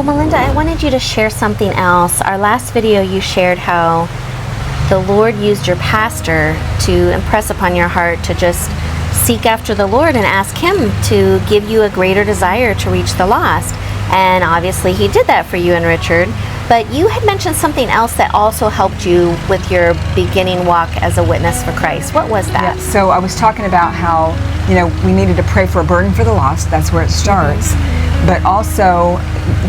So Melinda, I wanted you to share something else. Our last video you shared how the Lord used your pastor to impress upon your heart to just seek after the Lord and ask Him to give you a greater desire to reach the lost. And obviously He did that for you and Richard. But you had mentioned something else that also helped you with your beginning walk as a witness for Christ. What was that? Yeah, so I was talking about how, we needed to pray for a burden for the lost. That's where it starts. Mm-hmm. But also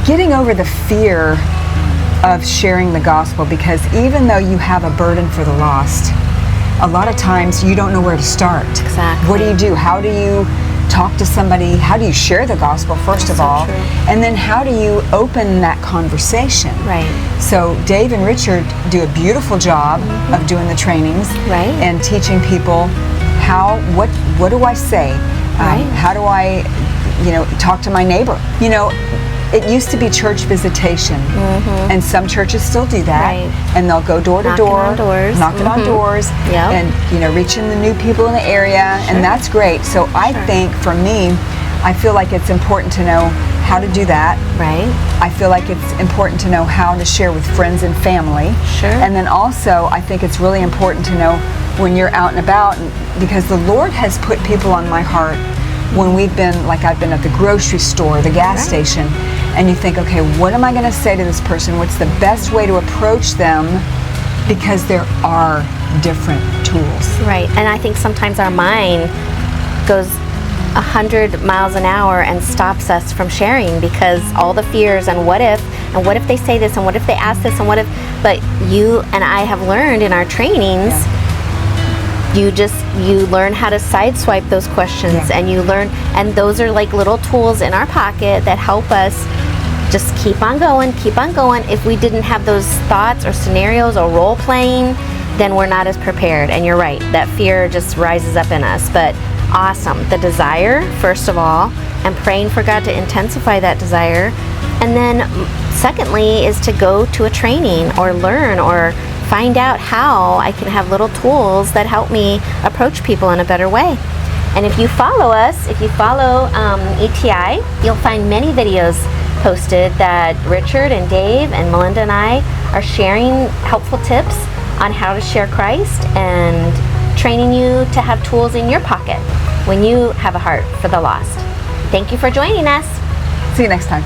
getting over the fear of sharing the gospel, because even though you have a burden for the lost, a lot of times you don't know where to start. Exactly. What do you do? How do you talk to somebody? How do you share the gospel, first of all? True. And then how do you open that conversation? Right. So Dave and Richard do a beautiful job of doing the trainings, right, and teaching people what do I say? Right. How do I, talk to my neighbor? It used to be church visitation, and some churches still do that, right, and they'll go door to door, knocking on doors, yep, and reaching the new people in the area, sure, and that's great. So I think for me, I feel like it's important to know how to do that. Right. I feel like it's important to know how to share with friends and family. Sure. And then also, I think it's really important to know when you're out and about, because the Lord has put people on my heart when we've been, like I've been at the grocery store, the gas station, and you think, okay, what am I going to say to this person? What's the best way to approach them? Because there are different tools. Right. And I think sometimes our mind goes 100 miles an hour and stops us from sharing, because all the fears and what if they say this, and what if they ask this, and what if, but you and I have learned in our trainings, you learn how to sideswipe those questions, and you learn, and those are like little tools in our pocket that help us just keep on going. If we didn't have those thoughts or scenarios or role playing, then we're not as prepared. And you're right, that fear just rises up in us. But awesome, the desire, first of all, and praying for God to intensify that desire. And then secondly is to go to a training or learn or find out how I can have little tools that help me approach people in a better way. And if you follow us, ETI, you'll find many videos posted that Richard and Dave and Melinda and I are sharing helpful tips on how to share Christ and training you to have tools in your pocket when you have a heart for the lost. Thank you for joining us. See you next time.